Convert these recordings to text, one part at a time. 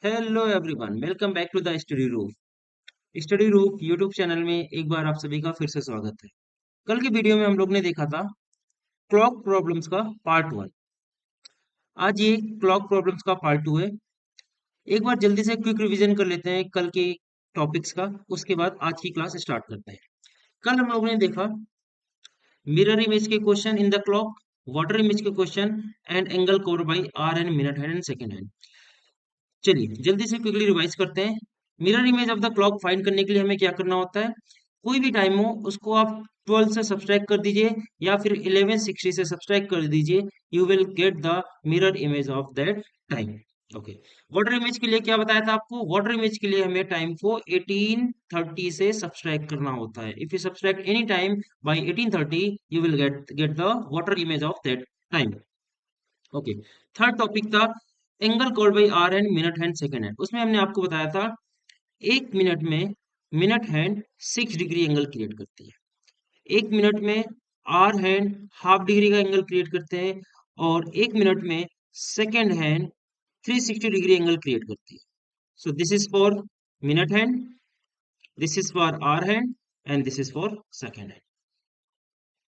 Hello everyone, welcome back to the study room YouTube channel में एक बार आप सभी का फिर से स्वागत है। कल की वीडियो में हम लोग ने देखा था क्लॉक प्रॉब्लम्स का पार्ट वन। आज ये क्लॉक प्रॉब्लम्स का पार्ट टू है। एक बार जल्दी से क्विक रिवीजन कर लेते हैं कल के टॉपिक्स का, उसके बाद आज की क्लास स्टार्ट करते हैं। कल हम लोग ने देखा मिरर इमेज के question in the clock, water image के question and angle cover by hour and minute hand and second hand. चलिए जल्दी से क्विकली रिवाइज करते हैं। Mirror image of the clock find करने के लिए हमें क्या करना होता है? कोई भी टाइम हो उसको आप 12 से सब्सट्रैक्ट कर दीजिए या फिर 1160 से सब्सट्रैक्ट कर दीजिए। You will get the mirror image of that time. Okay. Water image के लिए क्या बताया था आपको? वाटर इमेज के लिए हमें टाइम को 1830 से सब्सट्रैक्ट करना होता है। If you subtract any time by 1830 you will get the water image of that time. Okay. Third topic था angle called by hour hand minute hand second hand. उसमें हमने आपको बताया था एक मिनट में minute hand 6 degree angle create करती है। एक मिनट में आर हैंड हाफ डिग्री का एंगल क्रिएट करते हैं और एक मिनट में second hand 360 degree angle create करती है। So this is for minute hand, this is for hour hand and this is for second hand.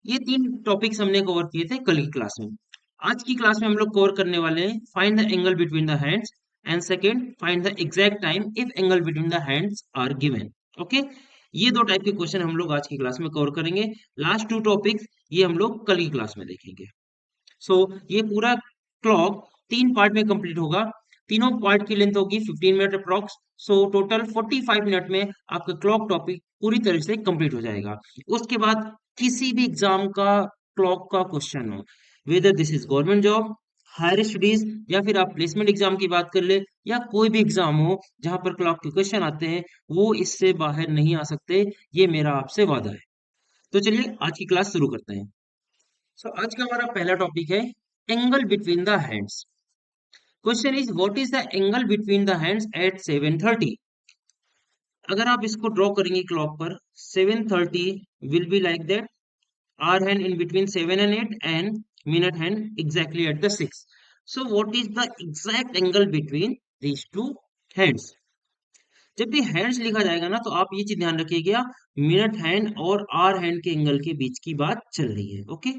ये तीन टॉपिक्स हमने कवर किए थे कल की क्लास में। आज की क्लास में हम लोग कवर करने वाले हैं find the angle between the hands and second find the exact time if angle between the hands are given. Okay. ये दो टाइप के क्वेश्चन हम लोग आज की क्लास में कवर करेंगे। लास्ट टू टॉपिक्स ये हम लोग कल की क्लास में देखेंगे। सो ये पूरा क्लॉक तीन पार्ट में कंप्लीट होगा। तीनों पार्ट की लेंथ होगी 15 minute approx. So total 45 minute में आपका क्लॉक टॉपिक पूरी तरह से कंप्लीट हो जाएगा। उसके बाद किसी भी एग्जाम का क्लॉक का क्वेश्चन हो, whether this is government job, higher studies या फिर आप प्लेसमेंट एग्जाम की बात कर ले या कोई भी एग्जाम हो जहां पर क्लॉक के क्वेश्चन आते हैं, वो इससे बाहर नहीं आ सकते। ये मेरा आपसे वादा है। तो चलिए आज की क्लास शुरू करते हैं। सो आज का हमारा पहला टॉपिक है angle between the hands. Question is what is the angle between the hands at 7:30। अगर आप इसको ड्रॉ करेंगे क्लॉक पर 7:30 will be like that, hour hand in between 7 and 8 and minute hand exactly at the 6. So what is the exact angle between these two hands? जब भी hands लिखा जाएगा ना तो आप ये चीज ध्यान रखिएगा, मिनट हैंड और आर हैंड के एंगल के बीच की बात चल रही है। ओके।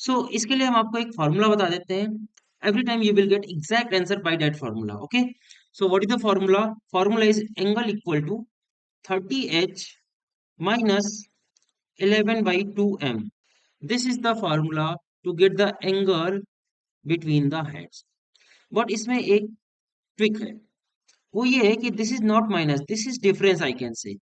सो इसके लिए हम आपको एक फॉर्मूला बता देते हैं। Every time you will get exact answer by that formula. Okay. So what is the formula? Formula is angle equal to 30h minus 11 by 2m. This is the formula to get the angle between the heads. But इसमें एक trick है, वो ये है कि this is not minus, this is difference. I can से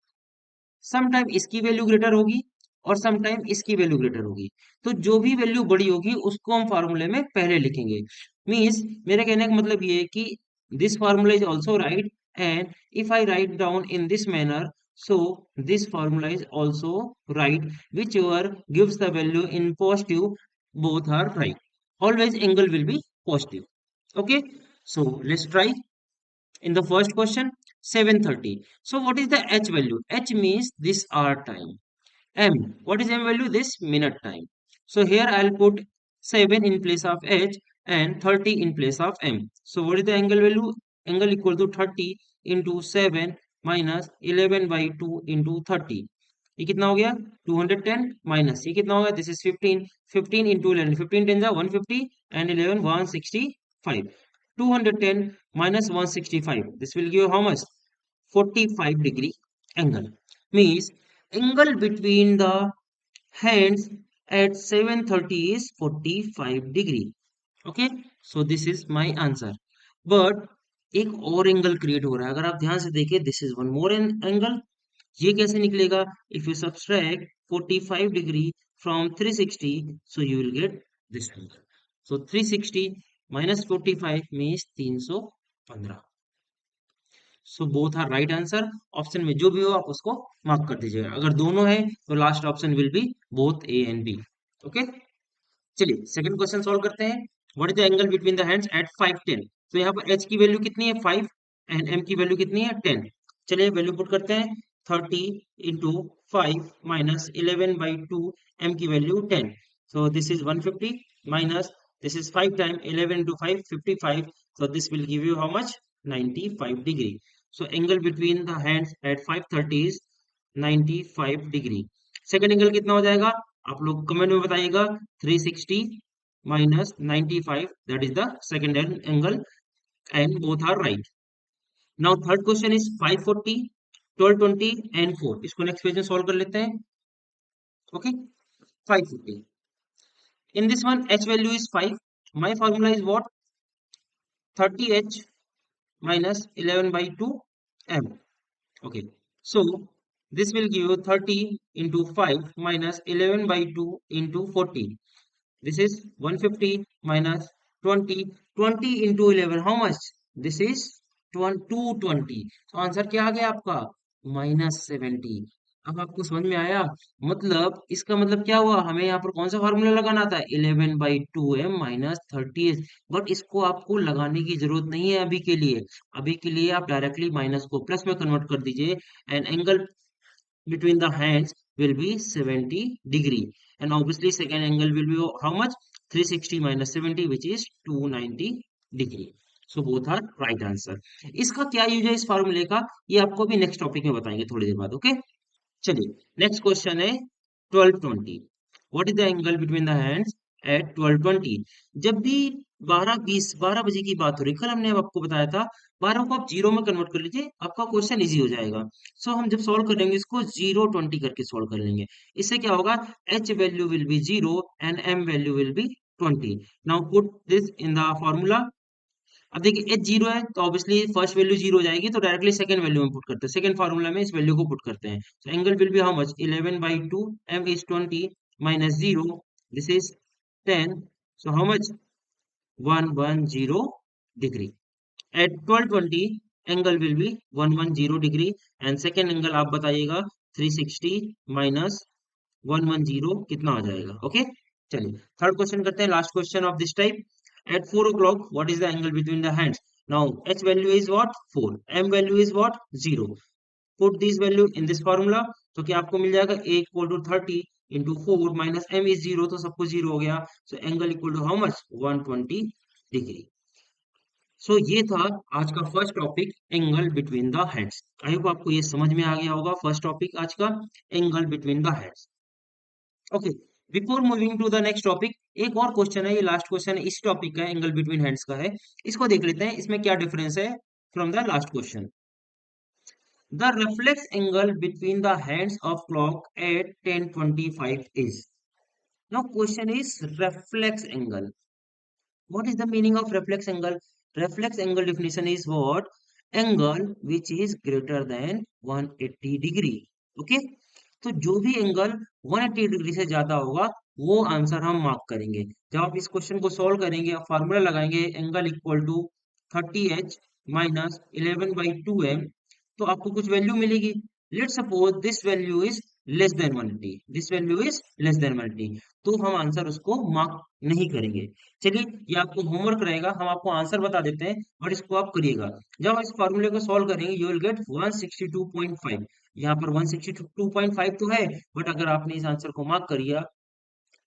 sometime इसकी value greater होगी और समटाइम इसकी वैल्यू ग्रेटर होगी। तो जो भी वैल्यू बड़ी होगी उसको हम फार्मूले में पहले लिखेंगे। मीन्स मेरे कहने का मतलब ये है कि this formula is also right and if I write down in this manner, so this formula is also right, whichever gives the value in positive, both are right. Always angle will be positive. Okay, so let's try. In the first question 7:30, so what is the h value? H means this hour time. M, what is m value? This minute time. So here I'll put 7 in place of h and 30 in place of m. So what is the angle value? Angle equal to 30 into 7 minus 11 by 2 into 30. ये कितना हो गया? 210 minus ये कितना होगा? This is 15, 15 into 11, 15 10 150 and 11 165. 210 minus 165, this will give how much? 45 degree angle. Means angle between the hands at 7:30 is 45 degree. Okay, so this is my answer. But एक और angle create हो रहा है, अगर आप ध्यान से देखें, this is one more angle. ये कैसे निकलेगा? If you subtract 45 degree from 360, so you will get this angle. So 360 minus 45 means 315. So both are right answer. Option में जो भी हो आप उसको मार्क कर दीजिएगा। अगर दोनों है तो last option will be both A and B. Okay. चलिए सेकंड क्वेश्चन सॉल्व करते हैं। What is the angle between the hands at 5:10? तो यहाँ पर h की वैल्यू कितनी है? 5 एंड m की वैल्यू कितनी है? 10। चलिए वैल्यू पुट करते हैं। 30 इंटू 5 माइनस 11 बाई 2, m की value 10। So this is 150 minus this is 5 time 11 into 5 55. So this will give you how much? 95 degree. So angle between the hands at 5:30 is 95 degree. Second angle कितना हो जाएगा? आप लोग comment में बताइएगा. 360 minus 95, that is the second angle, and both are right. Now third question is 540, 1220 and 4. इसको next page में solve कर लेते हैं. Okay, 540. In this one, h value is 5. My formula is what? 30h minus 11 by 2 m. Okay, so this will give you 30 into 5 minus 11 by 2 into 40. This is 150 minus 20. 20 into 11, how much? This is 220. So answer क्या आ गया आपका? -70. अब आपको समझ में आया? मतलब इसका मतलब क्या हुआ? हमें यहाँ पर कौन सा फार्मूला लगाना था? 11/2m minus 30h. बट इसको आपको लगाने की जरूरत नहीं है अभी के लिए. अभी के लिए आप डायरेक्टली माइनस को प्लस में कन्वर्ट कर दीजिए. And angle between the hands will be 70 degree, and obviously second angle will be how much? 360 minus 70, which is 290 degree. So both are right answer. इसका क्या यूज है इस फार्मूले का, ये आपको भी नेक्स्ट टॉपिक में बताएंगे थोड़ी देर बाद. ओके, चलिए नेक्स्ट क्वेश्चन है 1220. What is the angle between the hands eight 1220? जब भी 12 बजे की बात हो रही, कल हमने आपको बताया था 12 को आप जीरो में कन्वर्ट कर लीजिए, आपका क्वेश्चन इजी हो जाएगा. सो हम जब सॉल्व करेंगे इसको 020 करके सॉल्व कर लेंगे. इससे क्या होगा? h value will be 0 and m value will be 20. Now put this in the formula. अब देखिए एच जीरो है तो ऑब्वियसली फर्स्ट वैल्यू जीरो हो जाएगी, तो डायरेक्टली सेकंड वैल्यू में पुट करते हैं. सेकंड फार्मूला में इस वैल्यू को पुट करते हैं. So angle will be how much? 11/2, m is 20 minus 0, this is 10. So how much? 110 degree. At 1220 angle will be 110 degree, and second angle आप बताइएगा 360 minus 110 कितना आ जाएगा. ओके, चलिए थर्ड क्वेश्चन करते हैं, last question of this type. At 4 o'clock, what is the angle between the hands? Now, h value is what? 4. M value is what? 0. Put this value in this formula. तो क्या आपको मिल जाएगा? A equal to 30 into 4 minus M is 0, तो सबको 0 हो गया. So, angle equal to how much? 120 degree. So, ये था आज का first topic, angle between the hands. I hope आपको ये समझ में आ गया होगा. फर्स्ट टॉपिक आज का, angle between the hands. Okay, before moving to the next topic, एक और क्वेश्चन है, ये लास्ट क्वेश्चन है इस टॉपिक का, एंगल बिटवीन हैंड्स का है. इसको देख लेते हैं इसमें क्या डिफरेंस है from the last question. The reflex angle between the hands of clock at 10:25 is. Now question is reflex angle. What is the meaning of reflex angle? Reflex angle definition is what? Angle which is greater than 180 degree. Okay, तो जो भी angle 180 degree से ज्यादा होगा वो answer हम mark करेंगे. जब आप इस क्वेश्चन को सॉल्व करेंगे, फार्मूला लगाएंगे angle equal to 30h minus 11/2m, तो आपको कुछ वैल्यू मिलेगी. Let suppose this value is less than 180, this value is less than 180, तो हम आंसर उसको मार्क नहीं करेंगे. चलिए ये आपको होमवर्क रहेगा, हम आपको आंसर बता देते हैं और इसको आप करिएगा. जब आप इस फॉर्मूले को सॉल्व करेंगे यू विल गेट 162.5. यहाँ पर 162.5 तो है, बट अगर आपने इस आंसर को मार्क करिया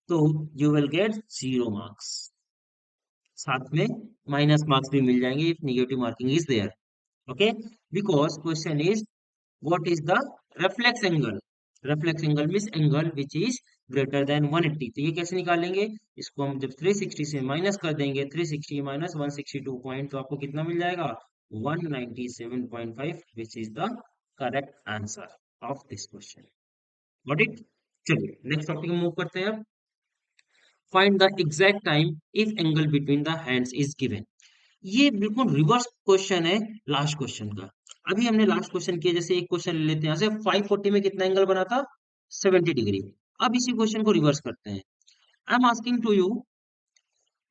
तो यू विल गेट 0 मार्क्स. साथ में माइनस मार्क्स भी मिल जाएंगे if negative marking is there. Okay, because question is what is the reflex angle. Reflex angle means angle which is greater than 180. तो ये कैसे निकालेंगे? इसको हम जब 360 से माइनस कर देंगे, 360 माइनस 162 पॉइंट, तो आपको कितना मिल जाएगा? 197.5, which is the correct answer of this question. Got it? चलिए नेक्स्ट टॉपिक में मूव करते हैं. Find the exact time if angle between the hands is given. ये बिल्कुल रिवर्स क्वेश्चन है लास्ट क्वेश्चन का. अभी हमने लास्ट क्वेश्चन किया, जैसे एक क्वेश्चन ले लेते हैं, यहाँ से 540 में कितना एंगल बना था? 70 डिग्री. अब इसी क्वेश्चन को रिवर्स करते हैं. I am asking to you,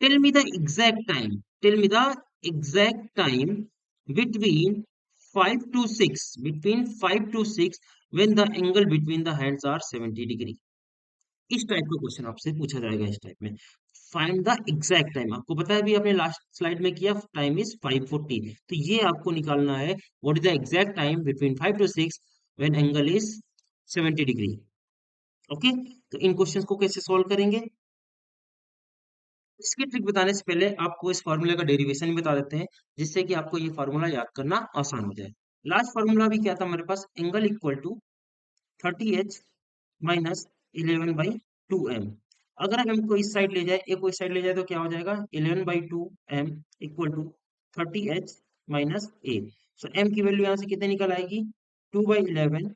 tell me the exact time, tell me the exact time between 5 to 6, between 5 to 6 when the angle between the hands are 70 degree. इस type का question आपसे पूछा जाएगा इस type में. Find the exact time. आपको पता है अभी आपने लास्ट स्लाइड में किया, टाइम इज 540, तो ये आपको निकालना है what is the exact time between 5 to 6 when angle is 70 degree. Okay, तो इन क्वेश्चंस को कैसे सॉल्व करेंगे? इसकी ट्रिक बताने से पहले आपको इस फार्मूले का डेरिवेशन भी बता देते हैं, जिससे कि आपको ये फार्मूला याद करना आसान हो जाए। लास्ट फार्मूला भी क्या था हमारे पास, angle equal to 30h minus 11/2m। अगर हम m को इस साइड ले जाए, a को इस साइड ले जाए, तो क्या हो जाएगा, 11/2m equal to 30h minus a। So m की वैल्यू यहाँ से कितने निकल आएगी, 2/11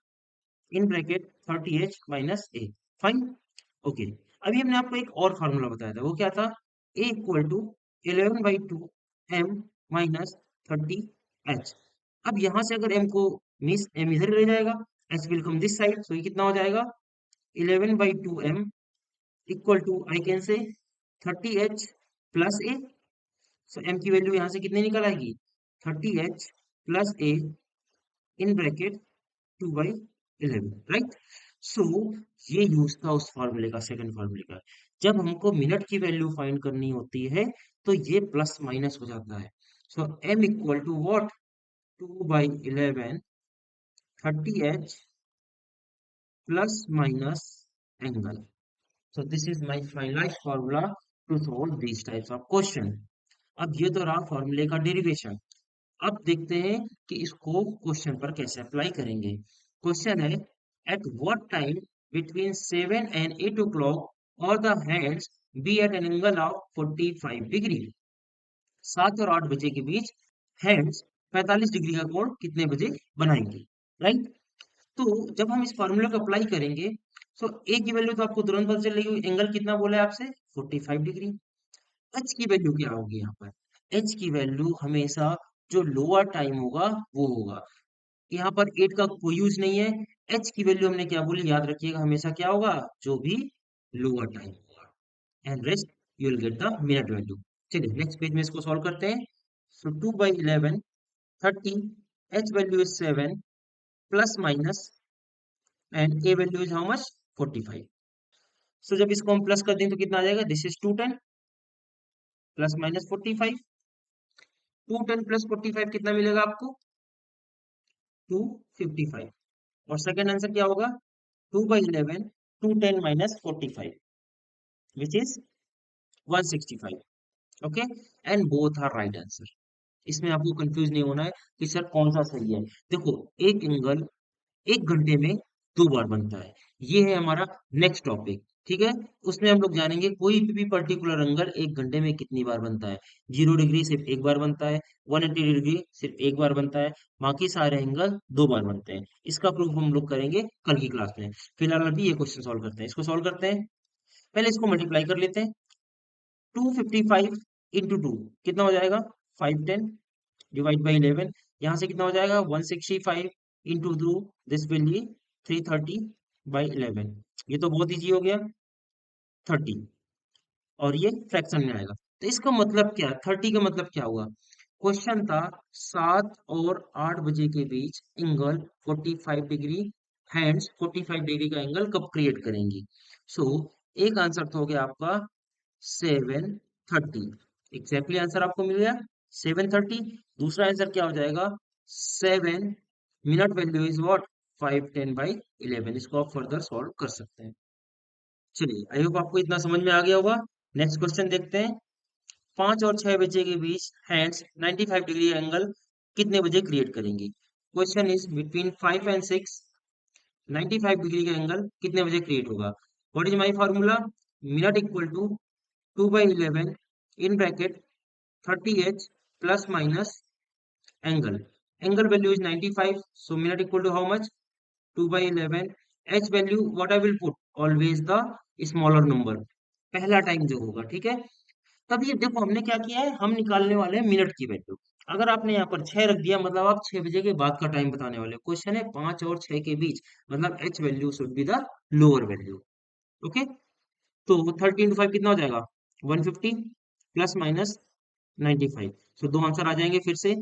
in bracket 30h minus a। Fine, okay. अभी हमने आपको एक और फार्मूला बताया था, वो क्या था, a equal to 11/2m minus 30h। अब यहाँ से अगर m को मीन्स m इधर ले जाएगा, h will come this side, तो ये कितना हो जाएगा, 11/2m equal to I can say 30h plus a। So m की वैल्यू यहाँ से कितनी निकल आएगी, 30h plus a in bracket 2/11, right. So ये यूज था उस फॉर्मूले का, सेकंड फॉर्मूले का। जब हमको मिनट की वैल्यू फाइंड करनी होती है, तो ये प्लस माइनस हो जाता है। So m equal to what, 2/11 30h plus minus angle. So this is my finalized formula to solve these types of question. अब ये तो रहा फॉर्मूले का डेरिवेशन। अब देखते हैं कि इसको क्वेश्चन पर कैसे अप्लाई करेंगे। क्वेश्चन है, at what time between 7 and 8 o'clock और the hands be at an angle of 45 degree. 7 और 8 बजे के बीच हैंड्स 45 डिग्री का कोण कितने बजे बनाएंगे, राइट। तो जब हम इस फार्मूले को अप्लाई करेंगे, तो ए की वैल्यू तो आपको तुरंत पता चलेगी, एंगल कितना बोला है आपसे, 45 डिग्री। एच की वैल्यू क्या होगी यहाँ पर, एच की वैल्यू हमेशा जो लोअर टाइम होगा वो होगा। यहाँ पर 8 का कोई यूज नहीं है। एच की वैल्यू हमने क्या बोली, याद रखिएगा, हमेशा क्या होगा, जो भी लोअर टाइम होगा, and rest you will get the minute value. चलिए नेक्स्ट पेज में इसको सॉल्व करते हैं। सो 2/11 30, H value is 7 plus minus and A value is how much, 45। सो जब इसको हम प्लस कर दें तो कितना आ जाएगा, this is 210 plus minus 45। 210 plus 45 कितना मिलेगा आपको, 255। और सेकंड आंसर क्या होगा, 2/11 210 minus 45 which is 165। Okay, and both are right answer. इसमें आपको कंफ्यूज नहीं होना है कि सर कौन सा सही है। देखो, एक एंगल 1 घंटे में 2 बार बनता है, ये है हमारा नेक्स्ट टॉपिक, ठीक है। उसमें हम लोग जानेंगे कोई भी पर्टिकुलर एंगल 1 घंटे में कितनी बार बनता है। 0 डिग्री सिर्फ एक बार बनता है, 180 डिग्री सिर्फ एक बार बनता है, बाकी सारे एंगल 2 बार बनते हैं। इसका प्रूफ हम लोग करेंगे कल की क्लास में। फिलहाल अभी ये क्वेश्चन सॉल्व करते हैं, इसको सॉल्व करते हैं। पहले इसको मल्टीप्लाई कर लेते हैं। 255 इंटू 2 कितना हो जाएगा, 510 डिवाइड बाई 11। यहाँ से कितना हो जाएगा, 165 इंटू 2, दिस विल बी 330/11। ये तो बहुत इजी हो गया, 30, और ये फ्रैक्शन में आएगा। तो इसका मतलब क्या, 30 का मतलब क्या हुआ, क्वेश्चन था 7 और 8 बजे के बीच एंगल 45 डिग्री, हैंड्स 45 डिग्री का एंगल कब क्रिएट करेंगी। सो एक आंसर तो हो गया आपका 7:30, एग्जैक्टली आंसर आपको मिल गया 7:30। दूसरा आंसर क्या हो जाएगा, 7 मिनट वैल्यू इज व्हाट, 510/11। इसको आप फर्दर सॉल्व कर सकते हैं। चलिए, आई होप आपको इतना समझ में आ गया होगा। नेक्स्ट क्वेश्चन देखते हैं। 5 और 6 बजे के बीच हैंड्स 95 डिग्री एंगल कितने बजे क्रिएट करेंगी। Question is between 5 and 6 95 degree का एंगल कितने बजे क्रिएट होगा। What is my formula, minute equal to 2/11 in bracket 30h plus minus angle. Angle value is 95, so minute equal to how much, 2/11। h value what I will put, always the smaller number, पहला time जो होगा, ठीक है। तब ये देखो हमने क्या किया है, हम निकालने वाले हैं मिनट की वैल्यू। अगर आपने यहाँ पर 6 रख दिया, मतलब आप 6 बजे के बाद का टाइम बताने वाले हो। क्वेश्चन है 5 और 6 के बीच, मतलब h value should be the lower value. Okay, तो 30 इंटू 5 कितना हो जाएगा, 150 प्लस माइनस 95। सो दो आंसर आ जाएंगे फिर से,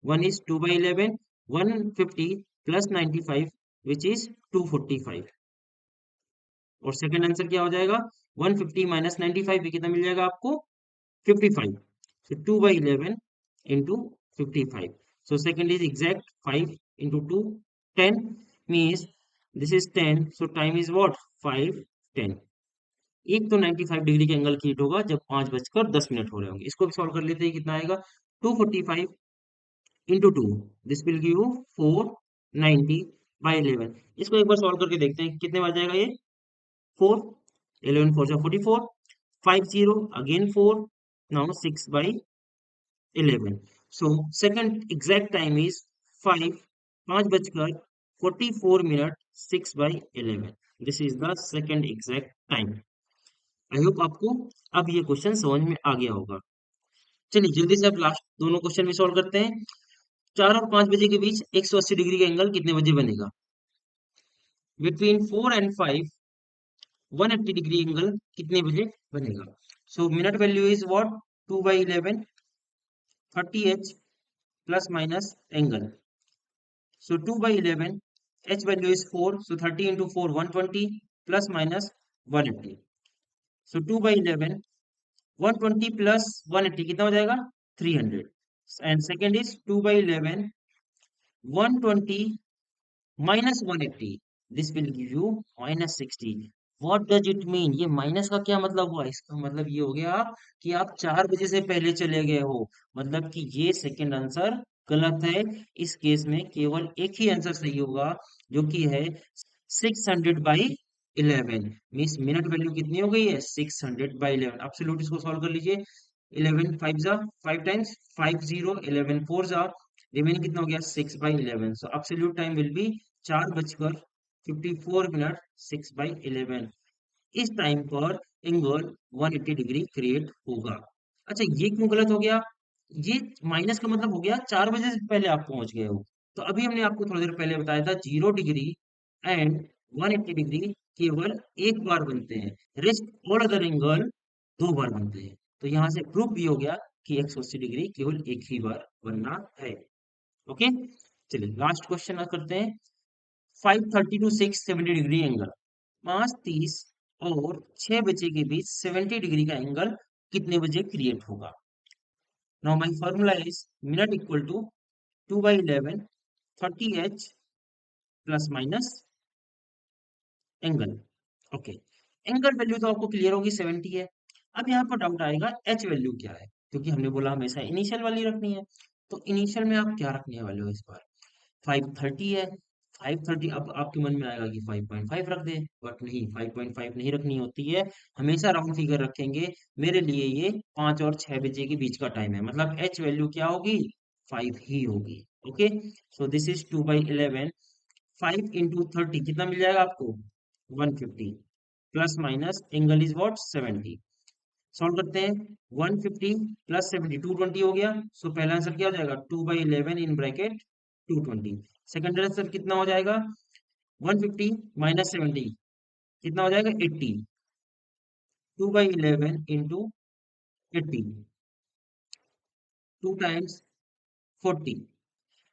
one is 2/11, 150 plus 95 which is 245। और सेकंड आंसर क्या हो जाएगा, 150 माइनस 95 भी कितना मिल जाएगा आपको, 55। So 2/11 into 55. So second is exact, 5 into 2, 10 means this is 10. So time is what, 5:10. एक तो 95 डिग्री का एंगल क्रिएट होगा जब 5:10 हो रहे होंगे। इसको भी सॉल्व कर लेते हैं, कितना आएगा 245 into 2, this will give you 490/11। इसको एक बार सॉल्व करके देखते हैं कितने बार जाएगा ये। 4, 11 4 जा 44, 50 again 4, now 6/11। So second exact time is 5:44 6/11। This is the second exact time। I hope आपको अब ये क्वेश्चन समझ में आ गया होगा। चलिए जल्दी से अब लास्ट दोनों क्वेश्चन भी सॉल्व करते हैं। 4 और 5 बजे के बीच 180 डिग्री का एंगल कितने बजे बनेगा? बिटवीन 4 and 5 180 डिग्री एंगल कितने बजे बनेगा? So minute value is what, 2/11, 30h plus minus angle. So 2/11, h value is 4, so 30 into 4, 120 plus minus 180. So 2/11, 120 plus 180 कितना हो जाएगा? 300. And second is 2/11, 120 minus 180. This will give you minus 60. What does it mean? ये minus का क्या मतलब हुआ? इसका मतलब ये हो गया कि आप 4 बजे से पहले चले गए हो, मतलब कि ये सेकंड आंसर गलत है। इस केस में केवल एक ही आंसर सही होगा, जो कि है 600/11। मीन्स मिनट वैल्यू कितनी हो गई है? 600/11। एब्सोल्यूट इसको सॉल्व कर लीजिए। 11 5 जा 5 टाइम्स 50, 11 4 जा, रिमेनिंग कितना हो गया? 6/11। सो एब्सोल्यूट टाइम विल बी 4:54 6/11। इस टाइम पर एंगल 180 डिग्री क्रिएट होगा। अच्छा ये क्यों गलत हो गया? ये माइनस का मतलब हो गया 4 बजे से पहले आप पहुंच गए हो। तो अभी हमने आपको थोड़ी देर पहले बताया था 0 डिग्री एंड 180 डिग्री केवल एक बार बनते हैं, रेस्ट ऑल अदर एंगल 2 बार बनते हैं। तो यहाँ से प्रूफ भी हो गया कि 180 डिग्री केवल एक ही बार बनना है। ओके, चलिए लास्ट क्वेश्चन करते हैं। 5:30 to 6 70 डिग्री एंगल, 5:30 और 6 बजे के बीच 70 डिग्री का एंगल कितने बजे क्रिएट होगा? Now my formula is minute equal to 2/11 30h plus minus angle. Okay, angle value तो आपको क्लियर होगी 70 है। अब यहाँ पर डाउट आएगा एच वैल्यू क्या है, क्योंकि हमने बोला हमेशा इनिशियल वाली रखनी है। तो इनिशियल में आप क्या रखने वाले हो इस बार? 5:30 है, 5:30। अब आपके मन में आएगा कि 5.5 रख दे, बट नहीं, 5.5 नहीं रखनी होती है, हमेशा राउंड फिगर रखेंगे। मेरे लिए ये 5 और 6 बजे के बीच का टाइम है, मतलब एच वैल्यू क्या होगी? 5 ही होगी। Okay, so this is 2/11। 5 into 30 कितना मिल जाएगा आपको? 150 plus minus angle is what? 70। Solve करते हैं। 150 प्लस 70 220 हो गया। सो पहला आंसर क्या हो जाएगा? 2/11 इन ब्रैकेट 220। सेकंड आंसर कितना हो जाएगा? 150 माइनस 70 कितना हो जाएगा? 80। 2/11 into 80, 2 times 40,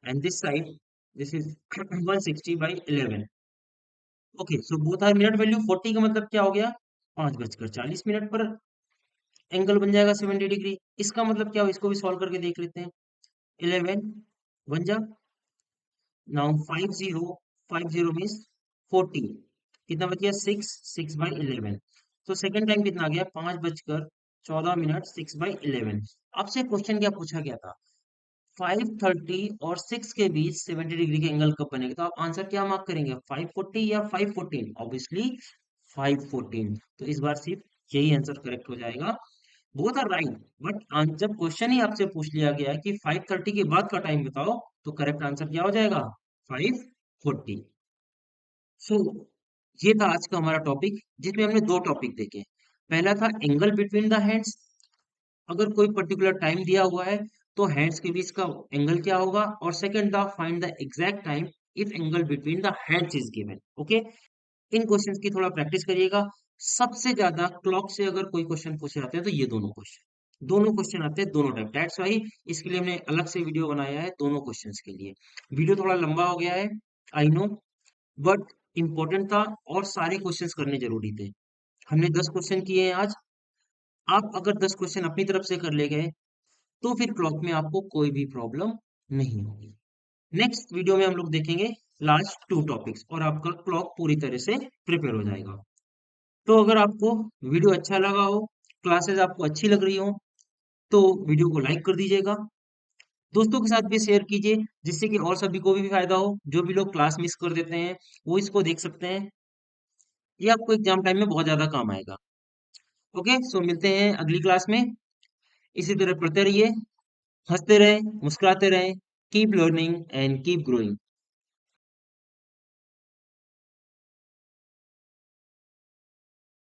and this side this is 160/11। Okay, so both are minute value. 40 का मतलब क्या हो गया? 5:40 पर एंगल बन जाएगा 70 डिग्री। इसका मतलब क्या हो? इसको भी सॉल्व करके देख लेते हैं। 11 बन जा, नाउ 50 मीन्स 40, कितना बच गया? 6 तो सेकंड टाइम कितना आ गया? 5:14 6/11। आपसे क्वेश्चन क्या पूछा गया था? 5:30 और 6 के बीच 70 डिग्री का एंगल कब बनेगा? तो आप आंसर क्या मार्क करेंगे? 5:40 या 5:14? ऑब्वियसली 5:14। तो इस बार सिर्फ यही आंसर करेक्ट हो जाएगा। बोथ आर राइट, बट जब क्वेश्चन ही आपसे पूछ लिया गया है कि 5:30 के बाद का टाइम बताओ, तो करेक्ट आंसर क्या हो जाएगा? 5:40। सो ये था आज का हमारा टॉपिक, जिसमें हमने दो टॉपिक देखे। पहला था एंगल बिटवीन द हैंड्स। अगर कोई पर्टिकुलर टाइम दिया हुआ है तो हैंड्स के बीच का एंगल क्या होगा, और सेकंड था find the exact time if angle between the hands is given. Okay, in questions की थोड़ा प्रैक्टिस करिएगा। सबसे ज्यादा क्लॉक से अगर कोई क्वेश्चन पूछे जाते हैं तो ये दोनों क्वेश्चन आते हैं दोनों टाइप। दैट्स वाई इसके लिए हमने अलग से वीडियो बनाया है दोनों क्वेश्चंस के लिए। वीडियो थोड़ा लंबा हो गया है, आई नो, बट इम्पोर्टेंट था और सारे क्वेश्चंस करने जरूरी थे। हमने 10 क्वेश्चन किए हैं आज। आप अगर 10 क्वेश्चन अपनी तरफ से कर ले गए तो फिर क्लॉक में आपको कोई भी प्रॉब्लम नहीं होगी। नेक्स्ट वीडियो में हम लोग देखेंगे लास्ट 2 टॉपिक्स, और आपका क्लॉक पूरी तरह से प्रिपेयर हो जाएगा। तो अगर आपको वीडियो अच्छा लगा हो, क्लासेस आपको अच्छी लग रही हो, तो वीडियो को लाइक कर दीजिएगा। दोस्तों के साथ भी शेयर कीजिए, जिससे कि और सभी को भी फायदा हो। जो भी लोग क्लास मिस कर देते हैं, वो इसको देख सकते हैं। ये आपको एग्जाम टाइम में बहुत ज्यादा काम आएगा। ओके, सो मिलते हैं अगली क्लास में। इसी तरह पढ़ते रहिए, हंसते रहें, मुस्कुराते रहें। Keep learning and keep growing.